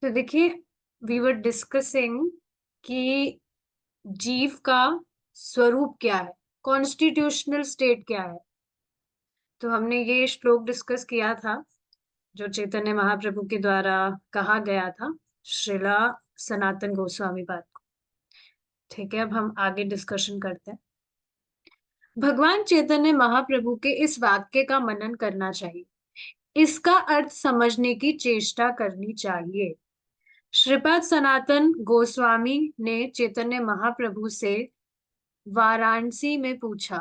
तो देखिए, we were discussing कि जीव का स्वरूप क्या है, कॉन्स्टिट्यूशनल स्टेट क्या है। तो हमने ये श्लोक डिस्कस किया था जो चैतन्य महाप्रभु के द्वारा कहा गया था, श्रीला सनातन गोस्वामी पाद को। ठीक है, अब हम आगे डिस्कशन करते हैं। भगवान चैतन्य महाप्रभु के इस वाक्य का मनन करना चाहिए, इसका अर्थ समझने की चेष्टा करनी चाहिए। श्रीपाद सनातन गोस्वामी ने चैतन्य महाप्रभु से वाराणसी में पूछा,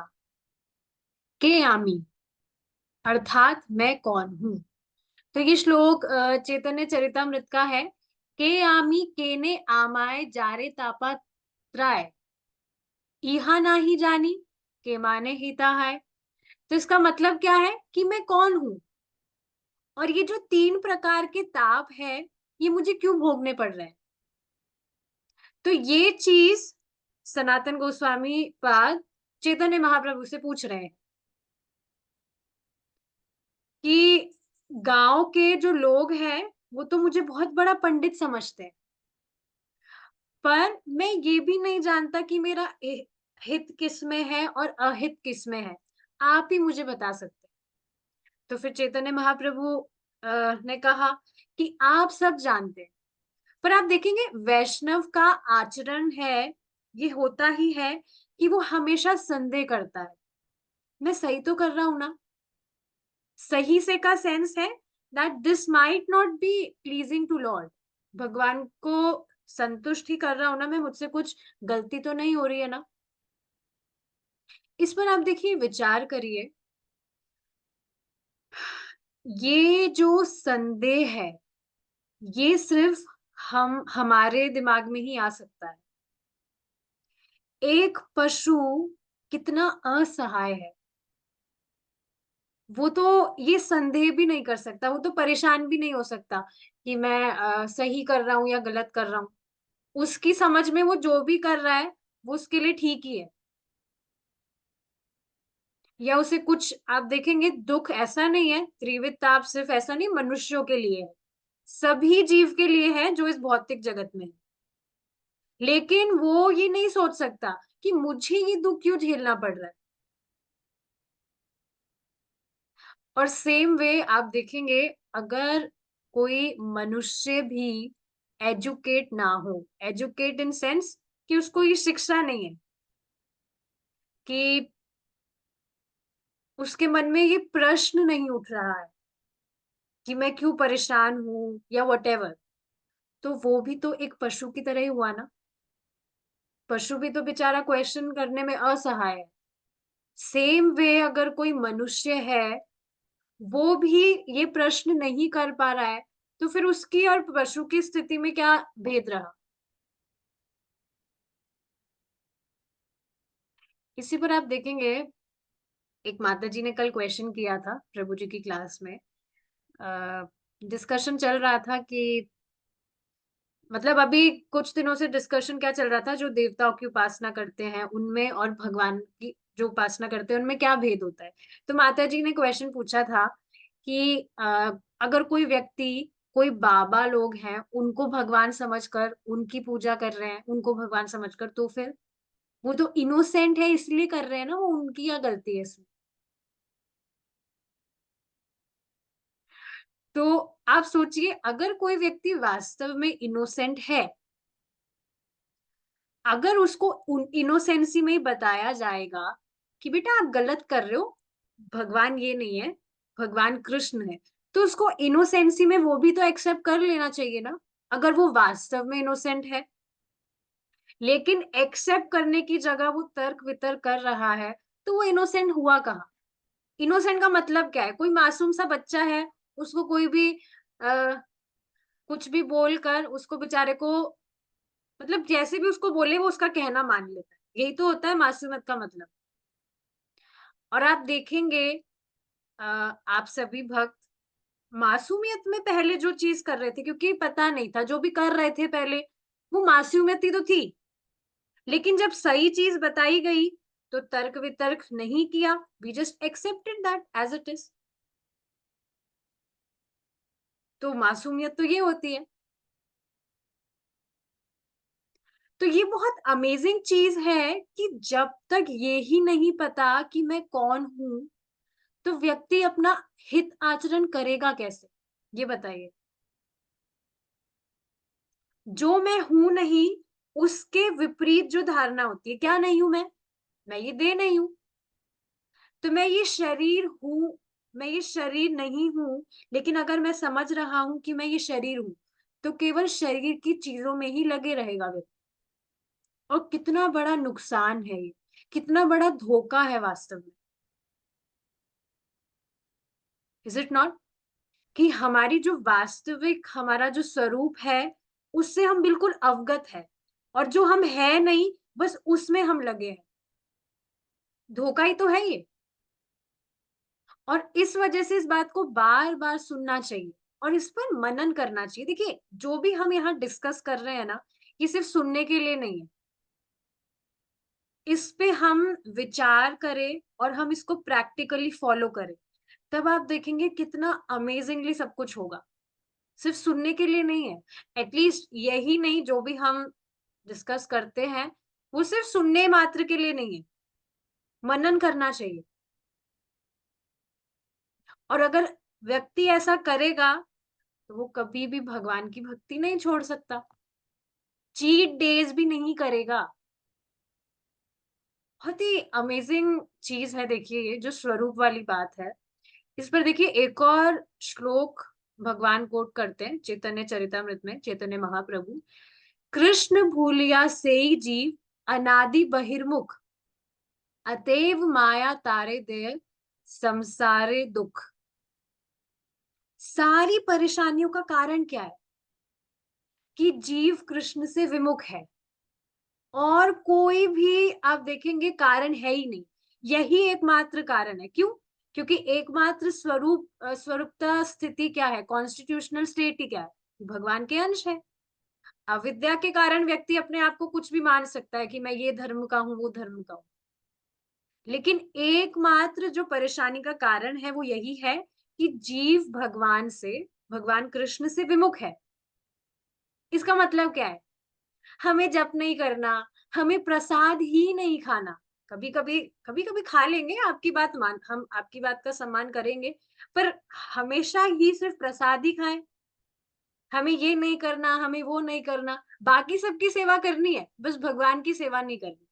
के आमी अर्थात मैं कौन हूँ। तो ये श्लोक चैतन्य चरितामृत का है। के आमी केने आमाय जारे तापा त्राय इहा नाही जानी के माने हिता है। तो इसका मतलब क्या है कि मैं कौन हूँ और ये जो तीन प्रकार के ताप है ये मुझे क्यों भोगने पड़ रहे हैं। तो ये चीज सनातन गोस्वामी पाद चैतन्य महाप्रभु से पूछ रहे हैं कि गांव के जो लोग हैं वो तो मुझे बहुत बड़ा पंडित समझते हैं, पर मैं ये भी नहीं जानता कि मेरा हित किस में है और अहित किस में है। आप ही मुझे बता सकते हैं। तो फिर चैतन्य महाप्रभु ने कहा कि आप सब जानते हैं, पर आप देखेंगे वैष्णव का आचरण है, ये होता ही है कि वो हमेशा संदेह करता है, मैं सही तो कर रहा हूं ना। सही से का सेंस है that this might not be pleasing to lord. भगवान को संतुष्ट ही कर रहा हूं ना मैं, मुझसे कुछ गलती तो नहीं हो रही है ना। इस पर आप देखिए, विचार करिए। ये जो संदेह है ये सिर्फ हम हमारे दिमाग में ही आ सकता है। एक पशु कितना असहाय है, वो तो ये संदेह भी नहीं कर सकता, वो तो परेशान भी नहीं हो सकता कि मैं सही कर रहा हूं या गलत कर रहा हूं। उसकी समझ में वो जो भी कर रहा है वो उसके लिए ठीक ही है। या उसे कुछ आप देखेंगे दुख ऐसा नहीं है, त्रिविध ताप सिर्फ ऐसा नहीं मनुष्यों के लिए है, सभी जीव के लिए है जो इस भौतिक जगत में है। लेकिन वो ये नहीं सोच सकता कि मुझे ये दुख क्यों झेलना पड़ रहा है। और सेम वे आप देखेंगे, अगर कोई मनुष्य भी एजुकेट ना हो, एजुकेट इन सेंस कि उसको ये शिक्षा नहीं है, कि उसके मन में ये प्रश्न नहीं उठ रहा है कि मैं क्यों परेशान हूं या वटेवर, तो वो भी तो एक पशु की तरह ही हुआ ना। पशु भी तो बेचारा क्वेश्चन करने में असहाय है। सेम वे अगर कोई मनुष्य है वो भी ये प्रश्न नहीं कर पा रहा है, तो फिर उसकी और पशु की स्थिति में क्या भेद रहा। इसी पर आप देखेंगे, एक माता जी ने कल क्वेश्चन किया था प्रभु जी की क्लास में। डिस्कशन चल रहा था कि मतलब अभी कुछ दिनों से डिस्कशन क्या चल रहा था, जो देवताओं की उपासना करते हैं उनमें और भगवान की जो उपासना करते हैं उनमें क्या भेद होता है। तो माता जी ने क्वेश्चन पूछा था कि अगर कोई व्यक्ति, कोई बाबा लोग हैं उनको भगवान समझकर उनकी पूजा कर रहे हैं, उनको भगवान समझकर, तो फिर वो तो इनोसेंट है इसलिए कर रहे हैं ना, वो उनकी क्या गलती है इसमें। तो आप सोचिए, अगर कोई व्यक्ति वास्तव में इनोसेंट है, अगर उसको इनोसेंसी में ही बताया जाएगा कि बेटा आप गलत कर रहे हो, भगवान ये नहीं है, भगवान कृष्ण है, तो उसको इनोसेंसी में वो भी तो एक्सेप्ट कर लेना चाहिए ना, अगर वो वास्तव में इनोसेंट है। लेकिन एक्सेप्ट करने की जगह वो तर्क वितर्क कर रहा है, तो वो इनोसेंट हुआ कहाँ। इनोसेंट का मतलब क्या है, कोई मासूम सा बच्चा है, उसको कोई भी आ, कुछ भी बोलकर उसको बेचारे को, मतलब जैसे भी उसको बोले वो उसका कहना मान लेता है, यही तो होता है मासूमियत का मतलब। और आप देखेंगे, आप सभी भक्त मासूमियत में पहले जो चीज कर रहे थे, क्योंकि पता नहीं था, जो भी कर रहे थे पहले वो मासूमियत ही तो थी। लेकिन जब सही चीज बताई गई तो तर्क वितर्क नहीं किया, we just accepted that as it is. तो मासूमियत तो ये होती है। तो ये बहुत अमेजिंग चीज है कि जब तक ये ही नहीं पता कि मैं कौन हूं, तो व्यक्ति अपना हित आचरण करेगा कैसे? ये बताइए। जो मैं हूं नहीं, उसके विपरीत जो धारणा होती है, क्या नहीं हूं मैं ये देह नहीं हूं। तो मैं ये शरीर हूँ, मैं ये शरीर नहीं हूँ, लेकिन अगर मैं समझ रहा हूँ कि मैं ये शरीर हूँ, तो केवल शरीर की चीजों में ही लगे रहेगा व्यक्ति। और कितना बड़ा नुकसान है ये, कितना बड़ा धोखा है वास्तव में। Is it not? कि हमारी जो वास्तविक हमारा जो स्वरूप है, उससे हम बिल्कुल अवगत है, और जो हम है नहीं, बस उसमें हम लगे हैं। धोखा ही तो है ये। और इस वजह से इस बात को बार बार सुनना चाहिए और इस पर मनन करना चाहिए। देखिए, जो भी हम यहाँ डिस्कस कर रहे हैं ना, ये सिर्फ सुनने के लिए नहीं है। इस पे हम विचार करें और हम इसको प्रैक्टिकली फॉलो करें, तब आप देखेंगे कितना अमेजिंगली सब कुछ होगा। सिर्फ सुनने के लिए नहीं है। एटलीस्ट यही नहीं, जो भी हम डिस्कस करते हैं, वो सिर्फ सुनने मात्र के लिए नहीं है, मनन करना चाहिए। और अगर व्यक्ति ऐसा करेगा, तो वो कभी भी भगवान की भक्ति नहीं छोड़ सकता, चीट डेज भी नहीं करेगा। बहुत ही अमेजिंग चीज है। देखिए, ये जो स्वरूप वाली बात है, इस पर देखिए एक और श्लोक भगवान कोट करते हैं चैतन्य चरितामृत में, चैतन्य महाप्रभु। कृष्ण भूलिया सेई जीव, अनादि बहिर्मुख, अतएव माया तारे दे संसारे दुख। सारी परेशानियों का कारण क्या है? कि जीव कृष्ण से विमुख है, और कोई भी आप देखेंगे कारण है ही नहीं। यही एकमात्र कारण है। क्यों? क्योंकि एकमात्र स्वरूपता स्थिति क्या है? कॉन्स्टिट्यूशनल स्टेट ही क्या है? भगवान के अंश है। अविद्या के कारण व्यक्ति अपने आप को कुछ भी मान सकता है कि मैं ये धर्म का हूं, वो धर्म का हूं। लेकिन एकमात्र जो परेशानी का कारण है, वो यही है कि जीव भगवान से, भगवान कृष्ण से विमुख है। इसका मतलब क्या है? हमें जप नहीं करना, हमें प्रसाद ही नहीं खाना। कभी कभी खा लेंगे, हम आपकी बात का सम्मान करेंगे, पर हमेशा ही सिर्फ प्रसाद ही खाएं। हमें ये नहीं करना, हमें वो नहीं करना, बाकी सबकी सेवा करनी है, बस भगवान की सेवा नहीं करनी।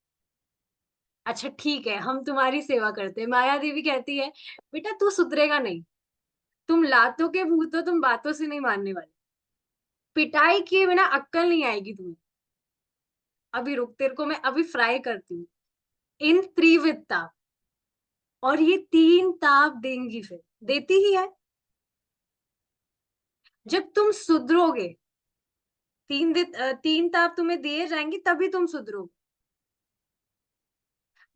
अच्छा ठीक है, हम तुम्हारी सेवा करते हैं। माया देवी कहती है, बेटा तू सुधरेगा नहीं, तुम लातों के भूत हो, तुम बातों से नहीं मानने वाले। पिटाई किए बिना अक्कल नहीं आएगी तुम्हें। अभी रुक, तेरे को मैं अभी फ्राई करती हूँ। इन त्रिविधता, और ये तीन ताप देंगी, फिर देती ही है। जब तुम सुधरोगे, तीन ताप तुम्हें दिए जाएंगे, तभी तुम सुधरोगे।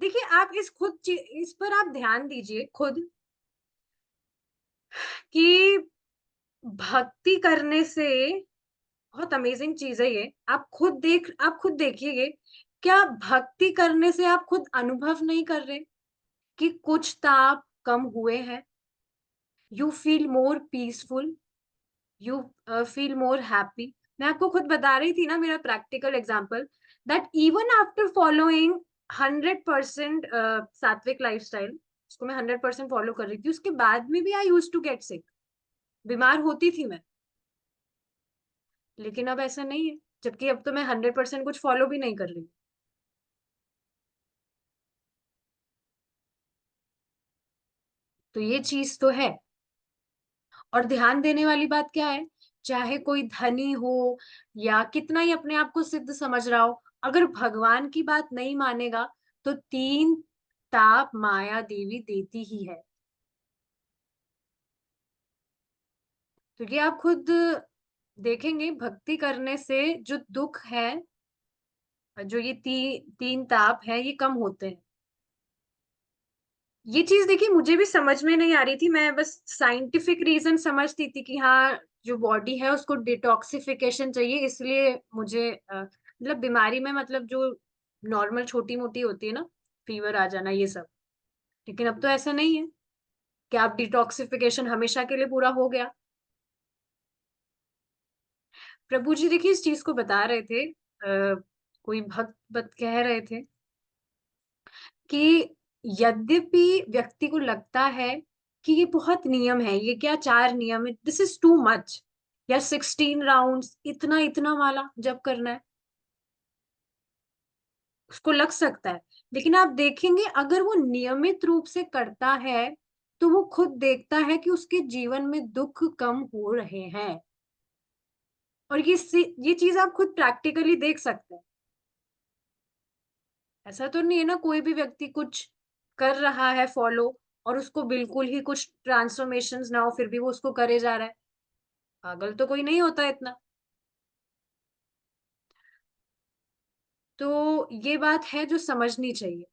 देखिए, आप इस पर आप ध्यान दीजिए खुद, कि भक्ति करने से बहुत अमेजिंग चीज है ये। आप खुद देखिए, क्या भक्ति करने से आप खुद अनुभव नहीं कर रहे कि कुछ ताप कम हुए हैं? You feel more peaceful, you feel more happy. मैं आपको खुद बता रही थी ना, मेरा practical example, that even after following 100% सात्विक लाइफस्टाइल, उसको मैं 100% फॉलो कर रही थी, उसके बाद में भी आई यूज टू गेट सिक, बीमार होती थी मैं। लेकिन अब ऐसा नहीं है, जबकि अब तो मैं 100% कुछ फॉलो भी नहीं कर रही। तो ये चीज तो है। और ध्यान देने वाली बात क्या है? चाहे कोई धनी हो या कितना ही अपने आप को सिद्ध समझ रहा हो, अगर भगवान की बात नहीं मानेगा, तो तीन ताप माया देवी देती ही है। तो ये आप खुद देखेंगे, भक्ति करने से जो दुख है, जो ये तीन ताप है, ये कम होते हैं। ये चीज देखिए, मुझे भी समझ में नहीं आ रही थी। मैं बस साइंटिफिक रीजन समझती थी कि हाँ, जो बॉडी है उसको डिटॉक्सिफिकेशन चाहिए, इसलिए मुझे मतलब बीमारी में, मतलब जो नॉर्मल छोटी मोटी होती है ना, फीवर आ जाना, ये सब। लेकिन अब तो ऐसा नहीं है कि आप डिटॉक्सिफिकेशन हमेशा के लिए पूरा हो गया। प्रभु जी देखिए इस चीज को बता रहे थे, कोई भक्त बत कह रहे थे कि यद्यपि व्यक्ति को लगता है कि ये बहुत नियम है, ये क्या 4 नियम है, दिस इज टू मच, या 16 राउंड्स इतना इतना वाला जब करना है, उसको लग सकता है। लेकिन आप देखेंगे अगर वो नियमित रूप से करता है, तो वो खुद देखता है कि उसके जीवन में दुःख कम हो रहे हैं। और ये चीज़ आप खुद प्रैक्टिकली देख सकते हैं। ऐसा तो नहीं है ना कोई भी व्यक्ति कुछ कर रहा है फॉलो और उसको बिल्कुल ही कुछ ट्रांसफॉर्मेशंस ना हो, फिर भी वो उसको करे जा रहा है। पागल तो कोई नहीं होता इतना। तो ये बात है जो समझनी चाहिए।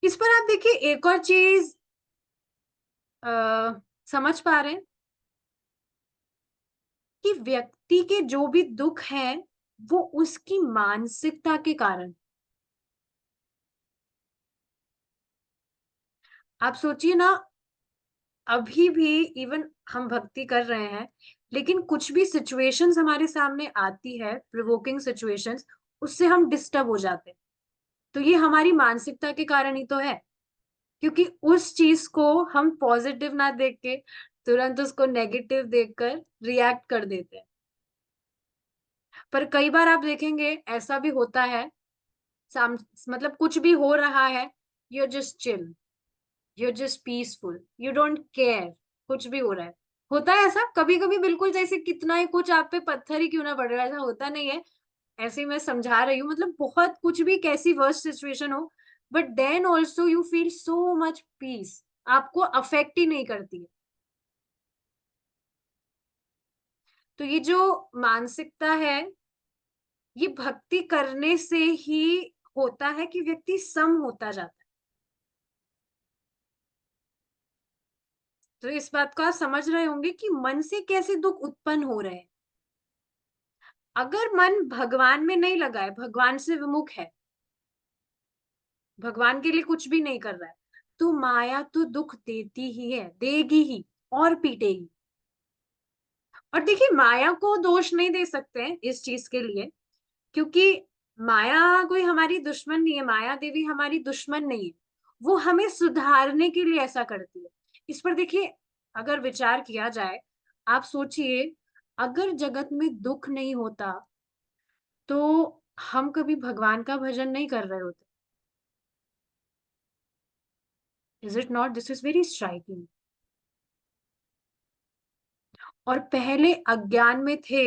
इस पर आप देखिए एक और चीज़ समझ पा रहे हैं कि व्यक्ति के जो भी दुःख हैं, वो उसकी मानसिकता के कारण। आप सोचिए ना, अभी भी इवन हम भक्ति कर रहे हैं, लेकिन कुछ भी सिचुएशंस हमारे सामने आती है, प्रोवोकिंग सिचुएशंस, उससे हम डिस्टर्ब हो जाते हैं। तो ये हमारी मानसिकता के कारण ही तो है, क्योंकि उस चीज़ को हम पॉजिटिव ना देख के तुरंत उसको नेगेटिव देखकर रिएक्ट कर देते हैं। पर कई बार आप देखेंगे ऐसा भी होता है, साम मतलब कुछ भी हो रहा है, you are just chill, you are just peaceful, you don't care, कुछ भी हो रहा है। होता है ऐसा कभी-कभी, बिल्कुल जैसे कितना ही कुछ आप पे पत्थर ही क्यों ना पड़ रहा है, ऐसा होता नहीं है। ऐसे ही मैं समझा रही हूँ, मतलब बहुत कुछ भी कैसी वर्स्ट सिचुएशन हो, but then also you feel so much peace, आपको अफेक्ट ही नहीं करती है। तो ये जो मानसिकता है, ये भक्ति करने से ही होता है कि व्यक्ति सम होता जाता है। तो इस बात को आप समझ रहे होंगे कि मन से कैसे दुःख उत्पन्न हो रहे हैं। अगर मन भगवान में नहीं लगा है, भगवान से विमुख है, भगवान के लिए कुछ भी नहीं कर रहा है, तो माया तो दुःख देती ही है, देगी ही और पीटेगी। और देखिए माया को दोष नहीं दे सकते हैं इस चीज के लिए, क्योंकि माया कोई हमारी दुश्मन नहीं है, माया देवी हमारी दुश्मन नहीं है। वो हमें सुधारने के लिए ऐसा करती है। इस पर देखिए, अगर विचार किया जाए, आप सोचिए, अगर जगत में दुःख नहीं होता, तो हम कभी भगवान का भजन नहीं कर रहे होते। Is it not? This is very striking. और पहले अज्ञान में थे,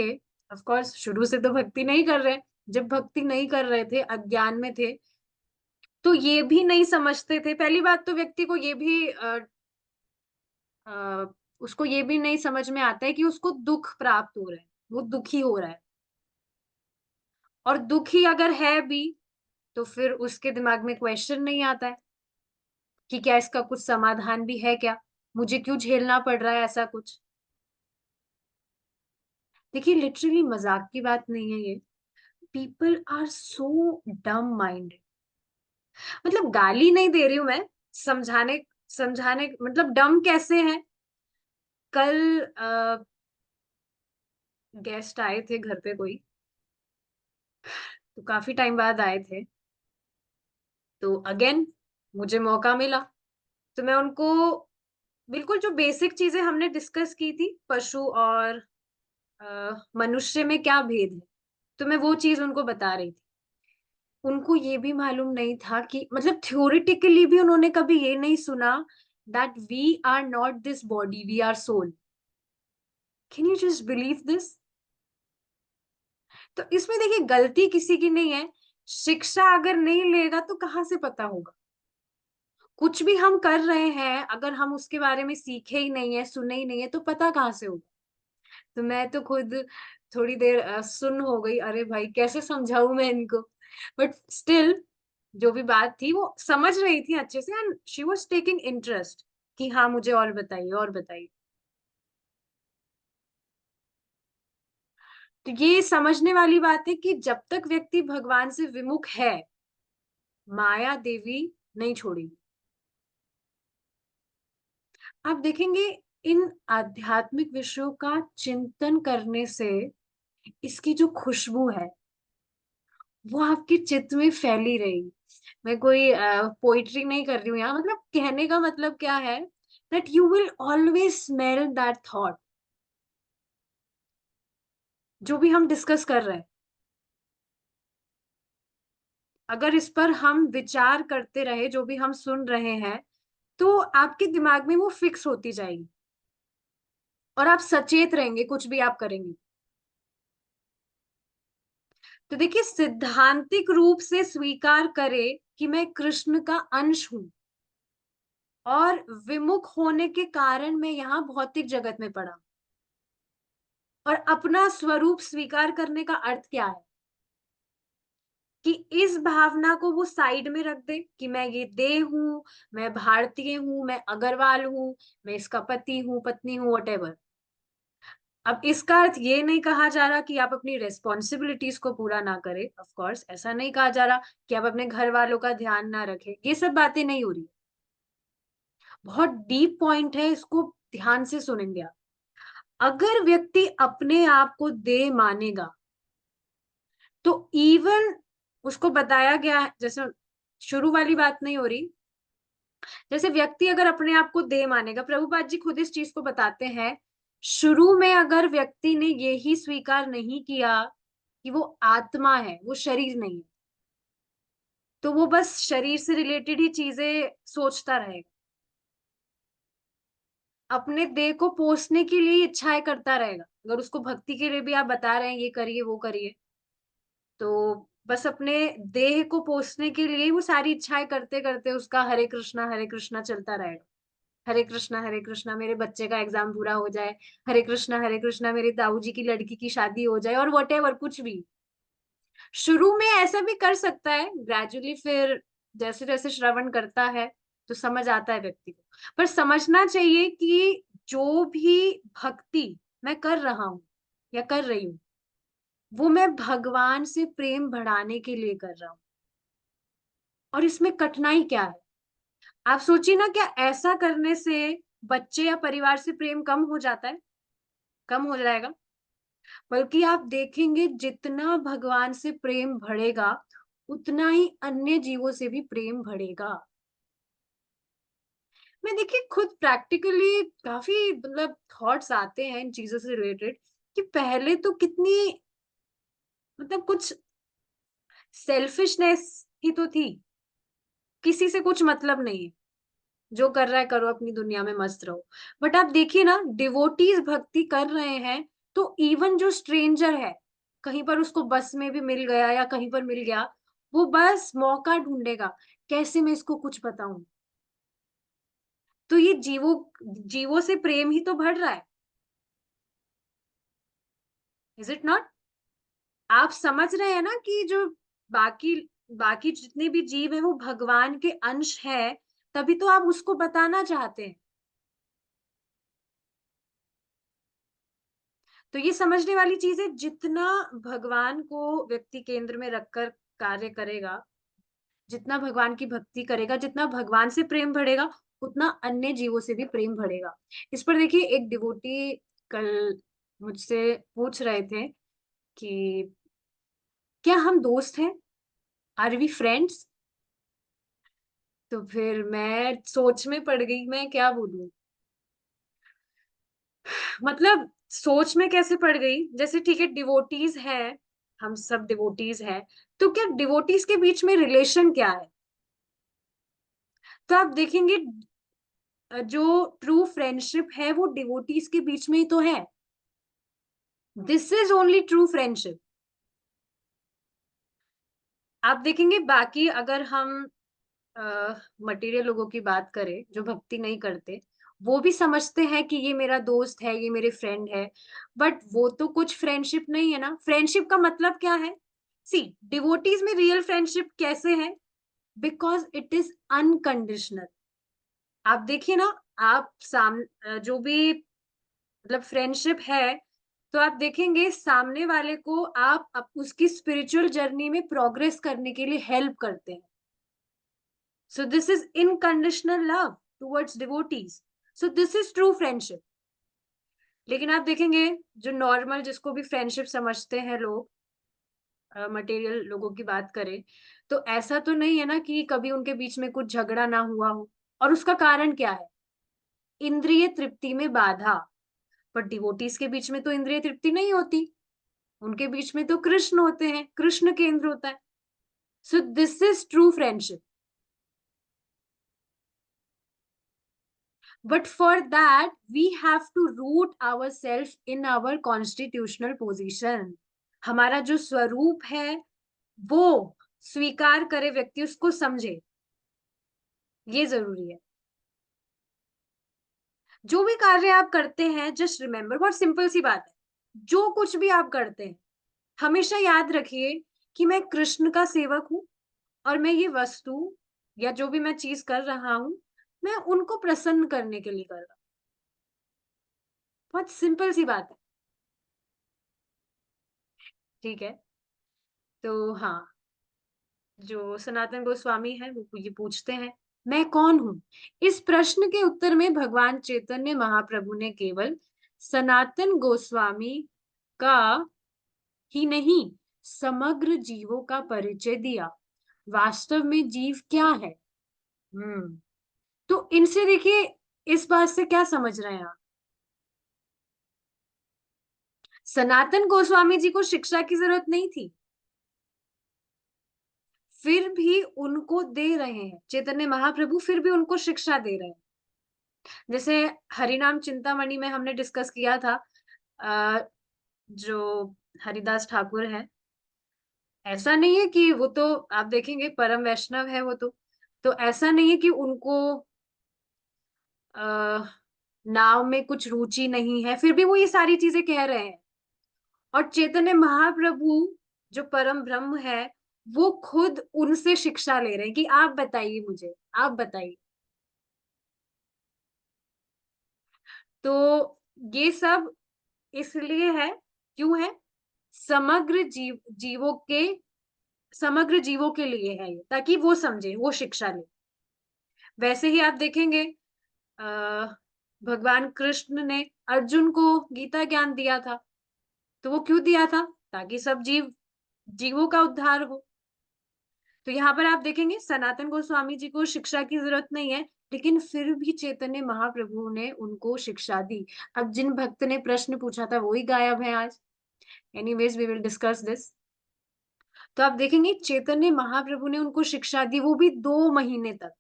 ऑफ कोर्स शुरू से तो भक्ति नहीं कर रहे, जब भक्ति नहीं कर रहे थे, अज्ञान में थे, तो ये भी नहीं समझते थे। पहली बात तो व्यक्ति को ये भी अ, उसको ये भी नहीं समझ में आता है कि उसको दुःख प्राप्त हो रहा है, वो दुखी हो रहा है। और दुखी अगर है भी, तो फिर उसके दिमाग में क्वेश्चन नहीं आता है कि क्या इसका कुछ समाधान भी है क्या? मुझे क्यों झेलना पड़ रहा है ऐसा कुछ? देखिए लिटरली मजाक की बात नहीं है ये। पीपल आर सो डम माइंडेड। मतलब गाली नहीं दे रही हूं मैं, समझाने समझाने मतलब डम कैसे हैं। कल गेस्ट आए थे घर पे कोई, तो काफी टाइम बाद आए थे, तो अगेन मुझे मौका मिला, तो मैं उनको बिल्कुल जो बेसिक चीजें हमने डिस्कस की थी, पशु और मनुष्य में क्या भेद है, तो मैं वो चीज उनको बता रही थी। उनको ये भी मालूम नहीं था कि मतलब थ्योरेटिकली भी उन्होंने कभी ये नहीं सुना that we are not this body, we are soul. Can you just believe this? तो इसमें देखिए गलती किसी की नहीं है। शिक्षा अगर नहीं लेगा तो कहाँ से पता होगा? कुछ भी हम कर रहे हैं, अगर हम उसके बारे में सीखे ही नहीं है, सुने ही नहीं है, तो पता कहाँ से होगा? तो मैं तो खुद थोड़ी देर सुन हो गई, अरे भाई कैसे समझाऊं मैं इनको, बट स्टिल जो भी बात थी वो समझ रही थी अच्छे से, and she was taking interest कि हाँ मुझे और बताइए और बताइए। तो ये समझने वाली बात है कि जब तक व्यक्ति भगवान से विमुख है, माया देवी नहीं छोड़ेगी। आप देखेंगे इन आध्यात्मिक विषयों का चिंतन करने से इसकी जो खुशबू है वो आपके चित्त में फैली रहेगी। मैं कोई पोइट्री नहीं कर रही हूँ यहाँ, मतलब कहने का मतलब क्या है, that you will always smell that thought, जो भी हम डिस्कस कर रहे हैं। अगर इस पर हम विचार करते रहे, जो भी हम सुन रहे हैं, तो आपके दिमाग में वो फिक्स होती जाएगी और आप सचेत रहेंगे कुछ भी आप करेंगे। तो देखिए, सिद्धांतिक रूप से स्वीकार करे कि मैं कृष्ण का अंश हूं, और विमुख होने के कारण मैं यहाँ भौतिक जगत में पड़ा। और अपना स्वरूप स्वीकार करने का अर्थ क्या है, कि इस भावना को वो साइड में रख दे कि मैं ये देह हूँ, मैं भारतीय हूँ, मैं अग्रवाल हूँ, मैं इसका पति हूँ, पत्नी हूँ, वटेवर। अब इसका अर्थ ये नहीं कहा जा रहा कि आप अपनी रेस्पॉन्सिबिलिटीज को पूरा ना करें, ऑफ कोर्स ऐसा नहीं कहा जा रहा कि आप अपने घर वालों का ध्यान ना रखें, ये सब बातें नहीं हो रही। बहुत डीप पॉइंट है, इसको ध्यान से सुनेंगे आप। अगर व्यक्ति अपने आप को देह मानेगा, तो इवन उसको बताया गया है, जैसे शुरू वाली बात नहीं हो रही, जैसे व्यक्ति अगर अपने आप को देह मानेगा, प्रभुपाद जी खुद इस चीज को बताते हैं। शुरू में अगर व्यक्ति ने यही स्वीकार नहीं किया कि वो आत्मा है, वो शरीर नहीं है, तो वो बस शरीर से रिलेटेड ही चीजें सोचता रहेगा, अपने देह को पोसने के लिए इच्छाएं करता रहेगा। अगर उसको भक्ति के लिए भी आप बता रहे हैं ये करिए वो करिए, तो बस अपने देह को पोसने के लिए ही वो सारी इच्छाएं करते करते उसका हरे कृष्णा चलता रहेगा। हरे कृष्णा मेरे बच्चे का एग्जाम पूरा हो जाए, हरे कृष्णा मेरे ताऊ जी की लड़की की शादी हो जाए, और वटेवर कुछ भी। शुरू में ऐसा भी कर सकता है, ग्रेजुअली फिर जैसे जैसे श्रवण करता है तो समझ आता है व्यक्ति को। पर समझना चाहिए कि जो भी भक्ति मैं कर रहा हूं या कर रही हूँ, वो मैं भगवान से प्रेम बढ़ाने के लिए कर रहा हूँ। और इसमें कठिनाई क्या है, आप सोचिए ना, क्या ऐसा करने से बच्चे या परिवार से प्रेम कम हो जाता है? कम हो जाएगा। बल्कि आप देखेंगे जितना भगवान से प्रेम बढ़ेगा, उतना ही अन्य जीवों से भी प्रेम बढ़ेगा। मैं देखिए खुद प्रैक्टिकली काफी मतलब थॉट्स आते हैं इन चीजों से रिलेटेड, कि पहले तो कितनी मतलब कुछ सेल्फिशनेस ही तो थी, किसी से कुछ मतलब नहीं है, जो कर रहा है करो, अपनी दुनिया में मस्त रहो। बट आप देखिए ना, डिवोटीज भक्ति कर रहे हैं, तो इवन जो स्ट्रेंजर है, कहीं पर उसको बस में भी मिल गया या कहीं पर मिल गया, वो बस मौका ढूंढेगा, कैसे मैं इसको कुछ बताऊं। तो ये जीवों जीवों से प्रेम ही तो बढ़ रहा है, इज इट नॉट? आप समझ रहे हैं ना कि जो बाकी बाकी जितने भी जीव हैं वो भगवान के अंश है, तभी तो आप उसको बताना चाहते हैं। तो ये समझने वाली चीज है, जितना भगवान को व्यक्ति केंद्र में रखकर कार्य करेगा, जितना भगवान की भक्ति करेगा, जितना भगवान से प्रेम बढ़ेगा, उतना अन्य जीवों से भी प्रेम बढ़ेगा। इस पर देखिए, एक डिवोटी कल मुझसे पूछ रहे थे कि क्या हम दोस्त हैं, आर वी फ्रेंड्स? तो फिर मैं सोच में पड़ गई, मैं क्या बोलूं। मतलब सोच में कैसे पड़ गई, जैसे ठीक है डिवोटीज है, हम सब डिवोटीज हैं, तो क्या डिवोटीज के बीच में रिलेशन क्या है? तो आप देखेंगे, जो ट्रू फ्रेंडशिप है वो डिवोटीज के बीच में ही तो है। This is only true friendship. आप देखेंगे बाकी अगर हम मटेरियल लोगों की बात करें जो भक्ति नहीं करते, वो भी समझते हैं कि ये मेरा दोस्त है, ये मेरे फ्रेंड है। बट वो तो कुछ फ्रेंडशिप नहीं है ना। फ्रेंडशिप का मतलब क्या है? सी, डिवोटीज में रियल फ्रेंडशिप कैसे है? Because it is unconditional. आप देखिए ना, आप जो भी मतलब फ्रेंडशिप है, तो आप देखेंगे सामने वाले को आप उसकी स्पिरिचुअल जर्नी में प्रोग्रेस करने के लिए हेल्प करते हैं। So this is unconditional love towards devotees. So this is true friendship. लेकिन आप देखेंगे जो नॉर्मल जिसको भी फ्रेंडशिप समझते हैं लोग, मटेरियल लोगों की बात करें, तो ऐसा तो नहीं है ना कि कभी उनके बीच में कुछ झगड़ा ना हुआ हो। और उसका कारण क्या है? इंद्रिय तृप्ति में बाधा। पर डिवोटीज के बीच में तो इंद्रिय तृप्ति नहीं होती, उनके बीच में तो कृष्ण होते हैं, कृष्ण केंद्र होता है। So this is true friendship. But for that we have to root our self in our constitutional position. हमारा जो स्वरूप है वो स्वीकार करे व्यक्ति, उसको समझे, ये जरूरी है। जो भी कार्य आप करते हैं, जस्ट रिमेम्बर, बहुत सिंपल सी बात है, जो कुछ भी आप करते हैं हमेशा याद रखिए कि मैं कृष्ण का सेवक हूं, और मैं ये वस्तु या जो भी मैं चीज कर रहा हूं, मैं उनको प्रसन्न करने के लिए कर रहा हूं। बहुत सिंपल सी बात है। ठीक है। तो हाँ, जो सनातन गोस्वामी है वो ये पूछते हैं, मैं कौन हूं? इस प्रश्न के उत्तर में भगवान चैतन्य महाप्रभु ने केवल सनातन गोस्वामी का ही नहीं, समग्र जीवों का परिचय दिया। वास्तव में जीव क्या है? तो इनसे देखिए, इस बात से क्या समझ रहे हैं आप? सनातन गोस्वामी जी को शिक्षा की जरूरत नहीं थी, फिर भी उनको दे रहे हैं चैतन्य महाप्रभु, फिर भी उनको शिक्षा दे रहे हैं। जैसे हरिनाम चिंतामणि में हमने डिस्कस किया था, जो हरिदास ठाकुर है, ऐसा नहीं है कि वो तो, आप देखेंगे परम वैष्णव है वो तो ऐसा नहीं है कि उनको आ, नाव में कुछ रुचि नहीं है, फिर भी वो ये सारी चीजें कह रहे हैं। और चैतन्य महाप्रभु जो परम ब्रह्म है, वो खुद उनसे शिक्षा ले रहे हैं कि आप बताइए मुझे, आप बताइए। तो ये सब इसलिए है, क्यों है? समग्र समग्र जीवों के लिए है ये, ताकि वो समझे, वो शिक्षा ले। वैसे ही आप देखेंगे, आ, भगवान कृष्ण ने अर्जुन को गीता ज्ञान दिया था, तो वो क्यों दिया था? ताकि सब जीवों का उद्धार हो। तो यहाँ पर आप देखेंगे सनातन गोस्वामी जी को शिक्षा की जरूरत नहीं है, लेकिन फिर भी चैतन्य महाप्रभु ने उनको शिक्षा दी। अब जिन भक्त ने प्रश्न पूछा था वही गायब है आज। Anyways we will discuss this. तो आप देखेंगे चैतन्य महाप्रभु ने उनको शिक्षा दी, वो भी 2 महीने तक।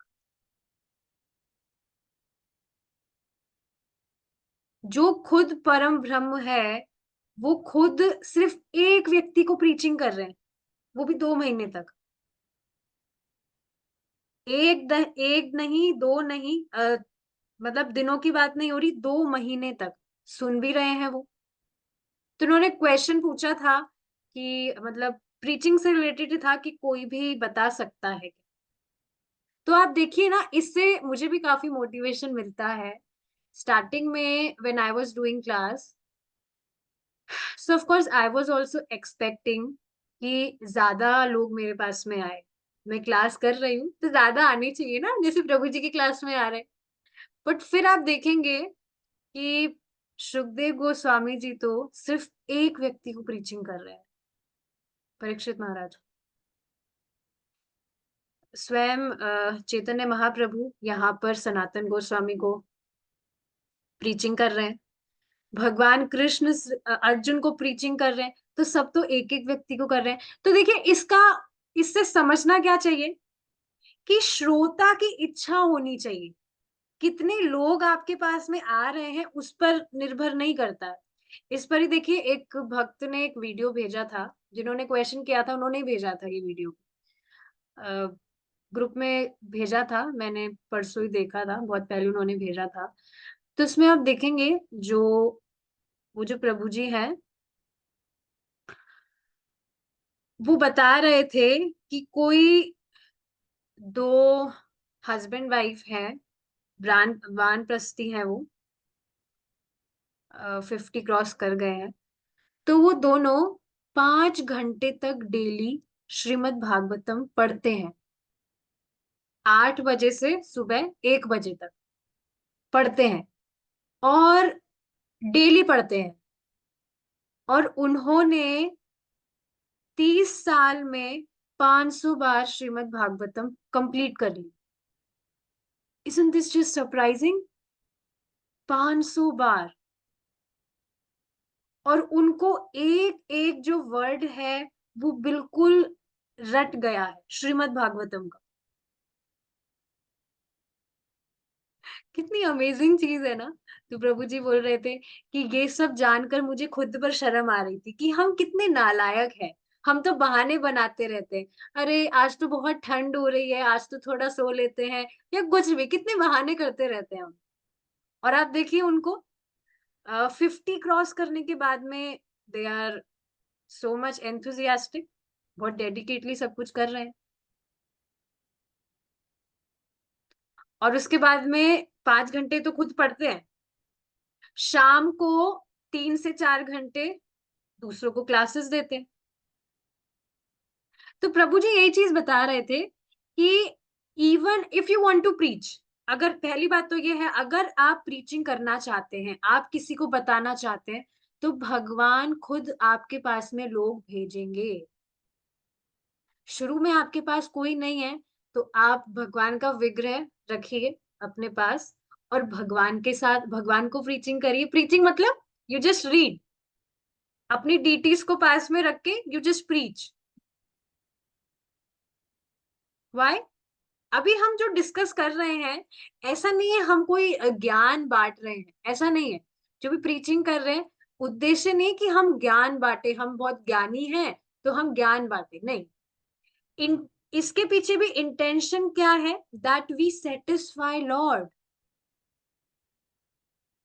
जो खुद परम ब्रह्म है, वो खुद सिर्फ एक व्यक्ति को प्रीचिंग कर रहे हैं, वो भी 2 महीने तक। एक नहीं, दो नहीं, मतलब दिनों की बात नहीं हो रही, 2 महीने तक सुन भी रहे हैं वो। तो उन्होंने क्वेश्चन पूछा था कि मतलब प्रीचिंग से रिलेटेड था कि कोई भी बता सकता है। तो आप देखिए ना, इससे मुझे भी काफी मोटिवेशन मिलता है। स्टार्टिंग में when I was doing class, so of course I was also expecting कि ज्यादा लोग मेरे पास में आए। मैं क्लास कर रही हूँ तो ज्यादा आने चाहिए ना, जैसे प्रभु जी की क्लास में आ रहे। बट फिर आप देखेंगे कि सुखदेव गोस्वामी जी तो सिर्फ एक व्यक्ति को प्रीचिंग कर रहे हैं, परीक्षित महाराज। स्वयं चैतन्य महाप्रभु यहाँ पर सनातन गोस्वामी को प्रीचिंग कर रहे हैं। भगवान कृष्ण अर्जुन को प्रीचिंग कर रहे हैं। तो सब तो एक एक व्यक्ति को कर रहे हैं। तो देखिए इसका, इससे समझना क्या चाहिए कि श्रोता की इच्छा होनी चाहिए। कितने लोग आपके पास में आ रहे हैं उस पर निर्भर नहीं करता है। इस पर ही देखिए, एक भक्त ने एक वीडियो भेजा था, जिन्होंने क्वेश्चन किया था उन्होंने ही भेजा था ये वीडियो। ग्रुप में भेजा था, मैंने परसों ही देखा था, बहुत पहले उन्होंने भेजा था। तो इसमें आप देखेंगे जो वो जो प्रभु जी हैं, वो बता रहे थे कि कोई दो हस्बैंड वाइफ है, वानप्रस्थी है वो, 50 क्रॉस कर गए हैं। तो वो दोनों 5 घंटे तक डेली श्रीमद् भागवतम पढ़ते हैं। 8 बजे से सुबह 1 बजे तक पढ़ते हैं। और डेली पढ़ते हैं, और उन्होंने 30 साल में 500 बार श्रीमद् भागवतम कंप्लीट कर ली। Isn't this just surprising? 500 बार। और उनको एक एक जो वर्ड है वो बिल्कुल रट गया है श्रीमद् भागवतम का। कितनी अमेजिंग चीज है ना। तो प्रभु जी बोल रहे थे कि ये सब जानकर मुझे खुद पर शर्म आ रही थी कि हम कितने नालायक हैं। हम तो बहाने बनाते रहते हैं, अरे आज तो बहुत ठंड हो रही है, आज तो थोड़ा सो लेते हैं, या कुछ भी, कितने बहाने करते रहते हैं हम। और आप देखिए उनको 50 क्रॉस करने के बाद में they are so much enthusiastic, बहुत डेडिकेटली सब कुछ कर रहे हैं। और उसके बाद में 5 घंटे तो खुद पढ़ते हैं, शाम को 3 से 4 घंटे दूसरों को क्लासेस देते हैं। तो प्रभु जी यही चीज बता रहे थे कि even if you want to preach, अगर पहली बात तो ये है, अगर आप प्रीचिंग करना चाहते हैं, आप किसी को बताना चाहते हैं, तो भगवान खुद आपके पास में लोग भेजेंगे। शुरू में आपके पास कोई नहीं है, तो आप भगवान का विग्रह रखिए अपने पास, और भगवान के साथ भगवान को प्रीचिंग करिए। प्रीचिंग मतलब यू जस्ट रीड, अपनी डीटीज को पास में रख के यू जस्ट प्रीच। व्हाई? अभी हम जो डिस्कस कर रहे हैं, ऐसा नहीं है हम कोई ज्ञान बांट रहे हैं, ऐसा नहीं है। जो भी प्रीचिंग कर रहे हैं, उद्देश्य नहीं कि हम ज्ञान बांटे, हम बहुत ज्ञानी हैं तो हम ज्ञान बांटे, नहीं। इन इसके पीछे भी इंटेंशन क्या है? That we satisfy lord,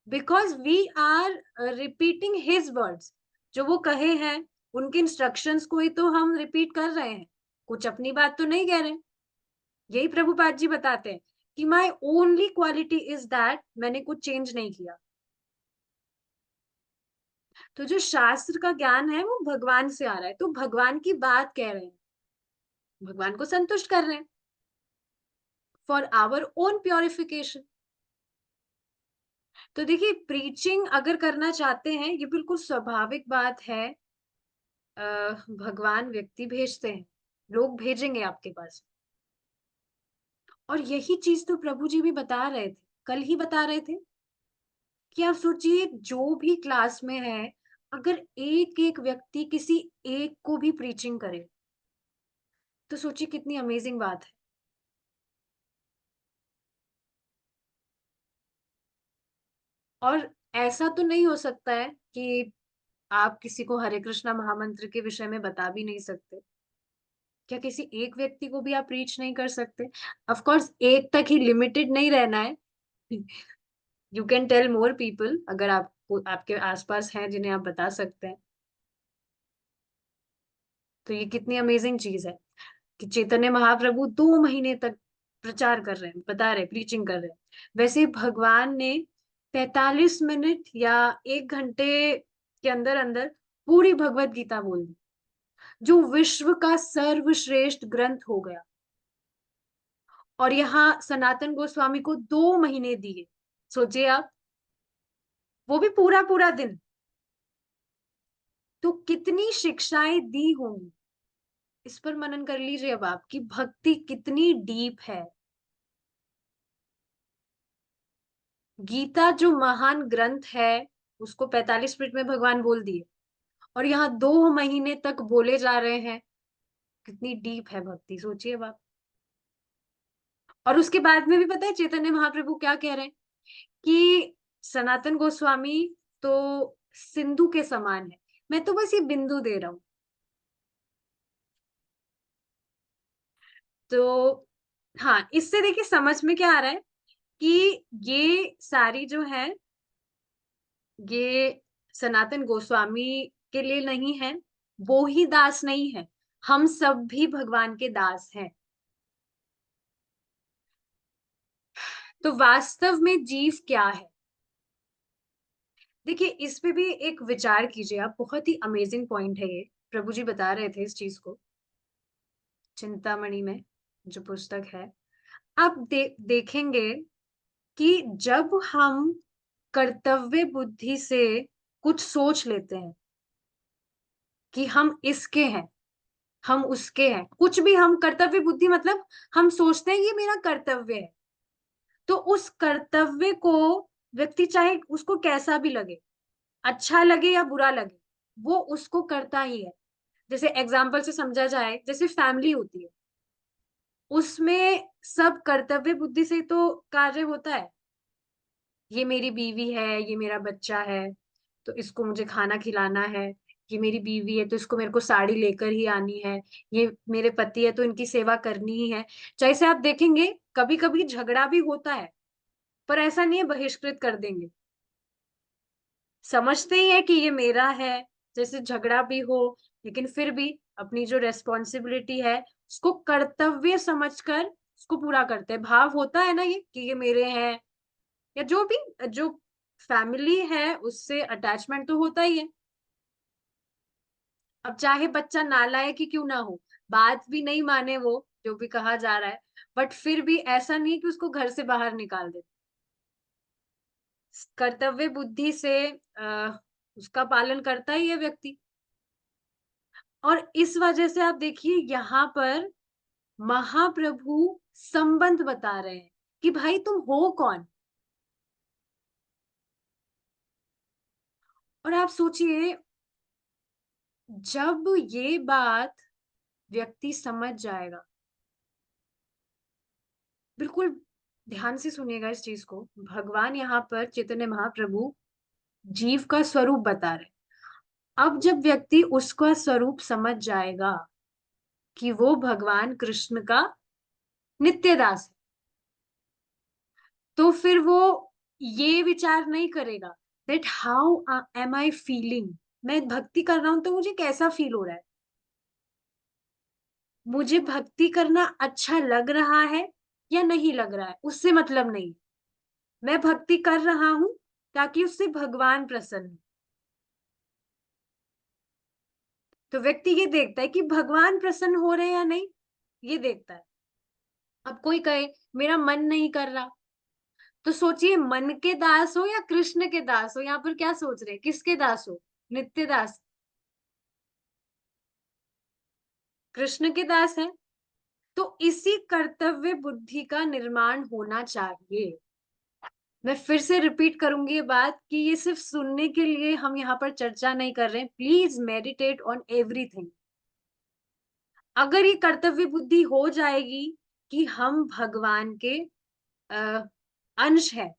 because we are repeating his words. जो वो कहे हैं, उनके इंस्ट्रक्शंस को ही तो हम रिपीट कर रहे हैं, कुछ अपनी बात तो नहीं कह रहे। यही प्रभुपाद जी बताते हैं कि my only quality is that, मैंने कुछ चेंज नहीं किया। तो जो शास्त्र का ज्ञान है वो भगवान से आ रहा है, तो भगवान की बात कह रहे हैं, भगवान को संतुष्ट कर रहे हैं, फॉर आवर ओन प्योरिफिकेशन। तो देखिए, प्रीचिंग अगर करना चाहते हैं, ये बिल्कुल स्वाभाविक बात है। भगवान व्यक्ति भेजते हैं, लोग भेजेंगे आपके पास। और यही चीज तो प्रभु जी भी बता रहे थे, कल ही बता रहे थे कि आप सोचिए, जो भी क्लास में है, अगर एक एक व्यक्ति किसी एक को भी प्रीचिंग करे, तो सोचिए कितनी अमेजिंग बात है। और ऐसा तो नहीं हो सकता है कि आप किसी को हरे कृष्णा महामंत्र के विषय में बता भी नहीं सकते? क्या किसी एक व्यक्ति को भी आप रीच नहीं कर सकते? ऑफ कोर्स एक तक ही लिमिटेड नहीं रहना है। You can tell more people, अगर आपको आपके आसपास हैं जिन्हें आप बता सकते हैं। तो ये कितनी अमेजिंग चीज है कि चैतन्य महाप्रभु 2 महीने तक प्रचार कर रहे हैं, बता रहे, प्रीचिंग कर रहे हैं। वैसे भगवान ने 45 मिनट या 1 घंटे के अंदर अंदर पूरी भगवत गीता बोल दी, जो विश्व का सर्वश्रेष्ठ ग्रंथ हो गया। और यहाँ सनातन गोस्वामी को 2 महीने दिए, सोचिए आप, वो भी पूरा पूरा दिन। तो कितनी शिक्षाएं दी होंगी, इस पर मनन कर लीजिए अब आप, कि भक्ति कितनी डीप है। गीता जो महान ग्रंथ है, उसको 45 मिनट में भगवान बोल दिए, और यहाँ 2 महीने तक बोले जा रहे हैं। कितनी डीप है भक्ति, सोचिए अब आप। और उसके बाद में भी पता है चैतन्य महाप्रभु क्या कह रहे हैं? कि सनातन गोस्वामी तो सिंधु के समान है, मैं तो बस ये बिंदु दे रहा हूं। तो हाँ, इससे देखिए समझ में क्या आ रहा है कि ये सारी जो है, ये सनातन गोस्वामी के लिए नहीं है, वो ही दास नहीं है, हम सब भी भगवान के दास हैं। तो वास्तव में जीव क्या है? देखिए, इस पे भी एक विचार कीजिए आप, बहुत ही अमेजिंग पॉइंट है ये। प्रभु जी बता रहे थे इस चीज को चिंतामणि में, जो पुस्तक है। आप देखेंगे कि जब हम कर्तव्य बुद्धि से कुछ सोच लेते हैं कि हम इसके हैं, हम उसके हैं, कुछ भी। हम कर्तव्य बुद्धि मतलब हम सोचते हैं ये मेरा कर्तव्य है, तो उस कर्तव्य को व्यक्ति चाहे उसको कैसा भी लगे, अच्छा लगे या बुरा लगे, वो उसको करता ही है। जैसे एग्जाम्पल से समझा जाए, जैसे फैमिली होती है, उसमें सब कर्तव्य बुद्धि से तो कार्य होता है। ये मेरी बीवी है, ये मेरा बच्चा है, तो इसको मुझे खाना खिलाना है। ये मेरी बीवी है तो इसको मेरे को साड़ी लेकर ही आनी है। ये मेरे पति है तो इनकी सेवा करनी ही है। जैसे आप देखेंगे कभी कभी झगड़ा भी होता है, पर ऐसा नहीं है बहिष्कृत कर देंगे, समझते ही है कि ये मेरा है। जैसे झगड़ा भी हो, लेकिन फिर भी अपनी जो रेस्पॉन्सिबिलिटी है उसको कर्तव्य समझकर उसको पूरा करते हैं। भाव होता है ना ये कि ये मेरे हैं, या जो भी, जो फैमिली है उससे अटैचमेंट तो होता ही है। अब चाहे बच्चा नालायक ही क्यों ना हो, बात भी नहीं माने वो, जो भी कहा जा रहा है, बट फिर भी ऐसा नहीं है कि उसको घर से बाहर निकाल दे। कर्तव्य बुद्धि से उसका पालन करता ही है व्यक्ति। और इस वजह से आप देखिए यहाँ पर महाप्रभु संबंध बता रहे हैं कि भाई तुम हो कौन। और आप सोचिए, जब ये बात व्यक्ति समझ जाएगा, बिल्कुल ध्यान से सुनिएगा इस चीज को, भगवान यहाँ पर चैतन्य महाप्रभु जीव का स्वरूप बता रहे हैं। अब जब व्यक्ति उसका स्वरूप समझ जाएगा कि वो भगवान कृष्ण का नित्य दास है, तो फिर वो ये विचार नहीं करेगा that how am I feeling, मैं भक्ति कर रहा हूं तो मुझे कैसा फील हो रहा है, मुझे भक्ति करना अच्छा लग रहा है या नहीं लग रहा है, उससे मतलब नहीं। मैं भक्ति कर रहा हूं ताकि उससे भगवान प्रसन्न हो। तो व्यक्ति ये देखता है कि भगवान प्रसन्न हो रहे हैं या नहीं, ये देखता है। अब कोई कहे मेरा मन नहीं कर रहा, तो सोचिए मन के दास हो या कृष्ण के दास हो, यहाँ पर क्या सोच रहे हैं, किसके दास हो? नित्य दास, कृष्ण के दास है। तो इसी कर्तव्य बुद्धि का निर्माण होना चाहिए। मैं फिर से रिपीट करूंगी ये बात कि ये सिर्फ सुनने के लिए हम यहाँ पर चर्चा नहीं कर रहे हैं। Please meditate on everything. अगर ये कर्तव्य बुद्धि हो जाएगी कि हम भगवान के अ, अंश है,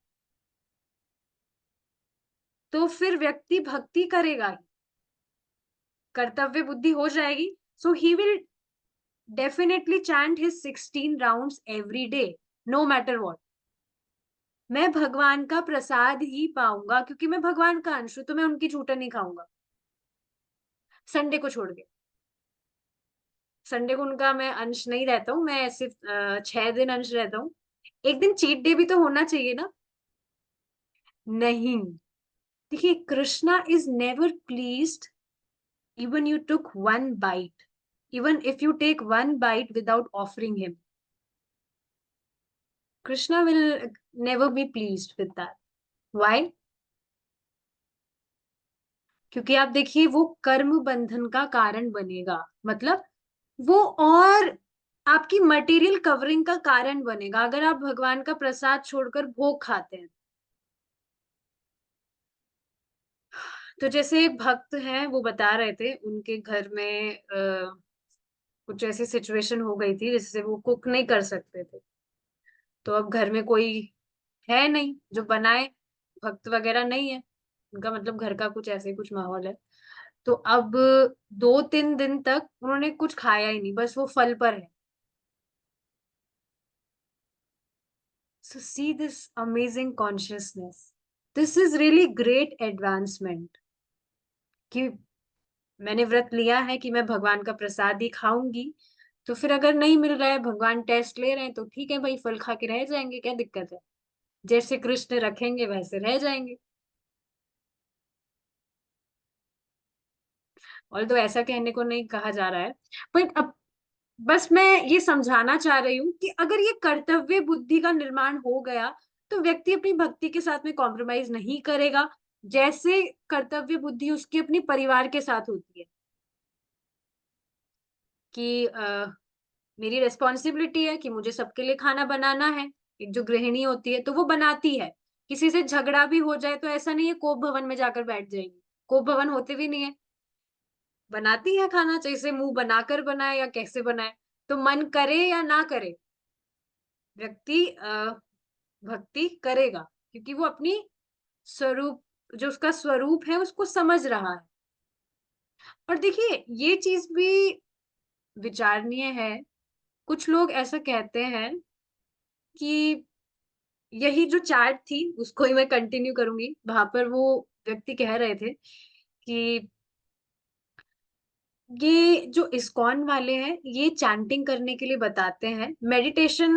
तो फिर व्यक्ति भक्ति करेगा ही। कर्तव्य बुद्धि हो जाएगी, so he will definitely chant his 16 rounds every day, no matter what. मैं भगवान का प्रसाद ही पाऊंगा क्योंकि मैं भगवान का अंश हूं, तो मैं उनकी छूटा नहीं खाऊंगा, संडे को छोड़ के। संडे को उनका मैं अंश नहीं रहता हूँ, मैं सिर्फ 6 दिन अंश रहता हूँ। एक दिन चीट डे भी तो होना चाहिए ना। नहीं, देखिए Krishna is never pleased even you took one bite, even if you take one bite without offering him, Krishna will never be pleased with that. Why? क्योंकि आप देखिए वो कर्म बंधन का कारण बनेगा, मतलब वो और आपकी मटेरियल कवरिंग का कारण बनेगा अगर आप भगवान का प्रसाद छोड़कर भोग खाते हैं। तो जैसे एक भक्त हैं, वो बता रहे थे उनके घर में कुछ ऐसी सिचुएशन हो गई थी जिससे वो कुक नहीं कर सकते थे। तो अब घर में कोई है नहीं जो बनाए, भक्त वगैरह नहीं है उनका, मतलब घर का कुछ ऐसे कुछ माहौल है। तो अब 2-3 दिन तक उन्होंने कुछ खाया ही नहीं, बस वो फल पर है। So see this amazing consciousness, this is really great advancement कि मैंने व्रत लिया है कि मैं भगवान का प्रसाद ही खाऊंगी। तो फिर अगर नहीं मिल रहा है, भगवान टेस्ट ले रहे हैं, तो ठीक है भाई, फल खा के रह जाएंगे, क्या दिक्कत है। जैसे कृष्ण रखेंगे वैसे रह जाएंगे। और तो ऐसा कहने को नहीं कहा जा रहा है, बट अब बस मैं ये समझाना चाह रही हूँ कि अगर ये कर्तव्य बुद्धि का निर्माण हो गया, तो व्यक्ति अपनी भक्ति के साथ में कॉम्प्रोमाइज नहीं करेगा, जैसे कर्तव्य बुद्धि उसकी अपनी परिवार के साथ होती है कि मेरी रिस्पॉन्सिबिलिटी है कि मुझे सबके लिए खाना बनाना है। एक जो गृहिणी होती है तो वो बनाती है। किसी से झगड़ा भी हो जाए तो ऐसा नहीं है कोप भवन में जाकर बैठ जाएगी, कोप भवन होते भी नहीं है, बनाती है खाना, चाहे इसे मुंह बनाकर बनाए या कैसे बनाए। तो मन करे या ना करे, व्यक्ति भक्ति करेगा, क्योंकि वो अपनी स्वरूप, जो उसका स्वरूप है उसको समझ रहा है। और देखिए ये चीज भी विचारणीय है। कुछ लोग ऐसा कहते हैं कि यही जो चैट थी उसको ही मैं कंटिन्यू करूंगी, वहां पर वो व्यक्ति कह रहे थे कि ये जो इस्कॉन वाले हैं ये चैंटिंग करने के लिए बताते हैं, मेडिटेशन,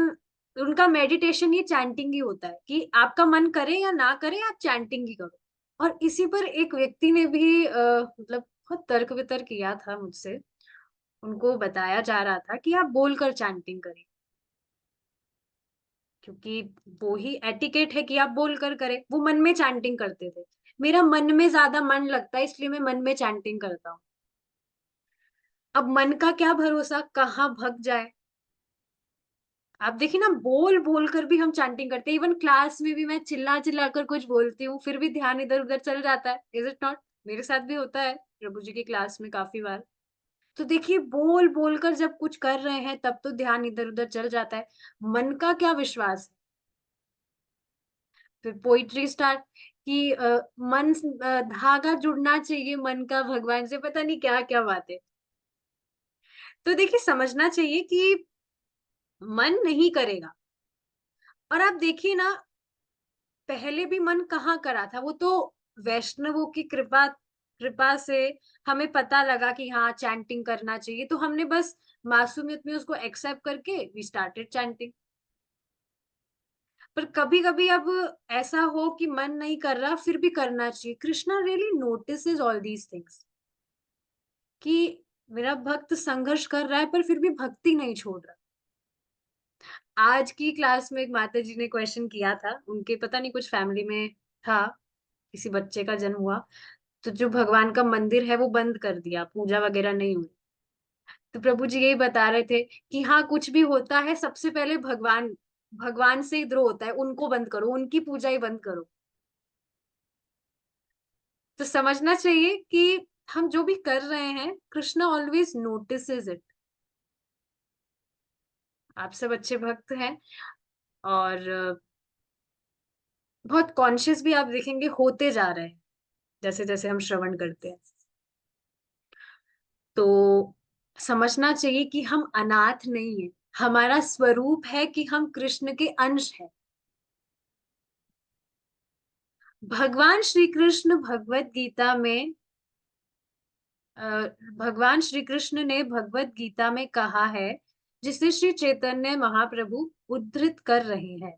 उनका मेडिटेशन ये चैंटिंग ही होता है कि आपका मन करे या ना करे आप चैंटिंग ही करो। और इसी पर एक व्यक्ति ने भी मतलब बहुत तर्क वितर्क किया था मुझसे। उनको बताया जा रहा था कि आप बोलकर चैंटिंग करें, क्योंकि वो ही एटिकेट है कि आप बोलकर करें। वो मन में चैंटिंग करते थे, मेरा मन में ज्यादा मन लगता है इसलिए मैं मन में चैंटिंग करता हूँ। अब मन का क्या भरोसा कहाँ भग जाए। आप देखिए ना, बोल बोल कर भी हम चैंटिंग करते हैं। इवन क्लास में भी मैं चिल्ला चिल्ला कर कुछ बोलती हूँ, फिर भी ध्यान इधर उधर चल जाता है। Is it not? मेरे साथ भी होता है प्रभु जी की क्लास में काफी बार। तो देखिए बोल बोल कर जब कुछ कर रहे हैं तब तो ध्यान इधर उधर चल जाता है। मन का क्या विश्वास है। फिर पोइट्री स्टार्ट कि धागा जुड़ना चाहिए मन का भगवान से, पता नहीं क्या क्या बातें। तो देखिए समझना चाहिए कि मन नहीं करेगा। और आप देखिए ना, पहले भी मन कहाँ करा था, वो तो वैष्णवों की कृपा कृपा से हमें पता लगा कि हाँ चैंटिंग करना चाहिए, तो हमने बस मासूमियत में उसको एक्सेप्ट करके वी स्टार्टेड चैंटिंग। पर कभी कभी अब ऐसा हो कि मन नहीं कर रहा फिर भी करना चाहिए। Krishna really notices all these things कि मेरा भक्त संघर्ष कर रहा है पर फिर भी भक्ति नहीं छोड़ रहा। आज की क्लास में एक माता जी ने क्वेश्चन किया था, उनके पता नहीं कुछ फैमिली में था, किसी बच्चे का जन्म हुआ, तो जो भगवान का मंदिर है वो बंद कर दिया, पूजा वगैरह नहीं हुई। तो प्रभु जी यही बता रहे थे कि हाँ कुछ भी होता है सबसे पहले भगवान, भगवान से ही द्रोह होता है, उनको बंद करो, उनकी पूजा ही बंद करो। तो समझना चाहिए कि हम जो भी कर रहे हैं कृष्णा ऑलवेज नोटिसेस इट। आप सब अच्छे भक्त हैं और बहुत कॉन्शियस भी आप देखेंगे होते जा रहे हैं जैसे जैसे हम श्रवण करते हैं। तो समझना चाहिए कि हम अनाथ नहीं है, हमारा स्वरूप है कि हम कृष्ण के अंश हैं। भगवान श्री कृष्ण भगवत गीता में अ, भगवान श्री कृष्ण ने भगवत गीता में कहा है, जिसे श्री चैतन्य महाप्रभु उद्धृत कर रहे हैं।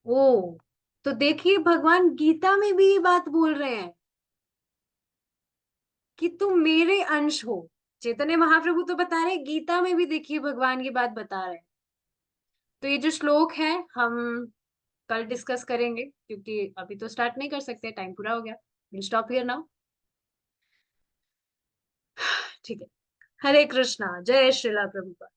ओ, तो देखिए भगवान गीता में भी ये बात बोल रहे हैं कि तुम मेरे अंश हो। चैतन्य महाप्रभु तो बता रहे हैं, गीता में भी देखिए भगवान ये बात बता रहे हैं। तो ये जो श्लोक है हम कल डिस्कस करेंगे, क्योंकि अभी तो स्टार्ट नहीं कर सकते, टाइम पूरा हो गया। Will stop here now. ठीक है। हरे कृष्णा, जय श्रीला प्रभुपाद।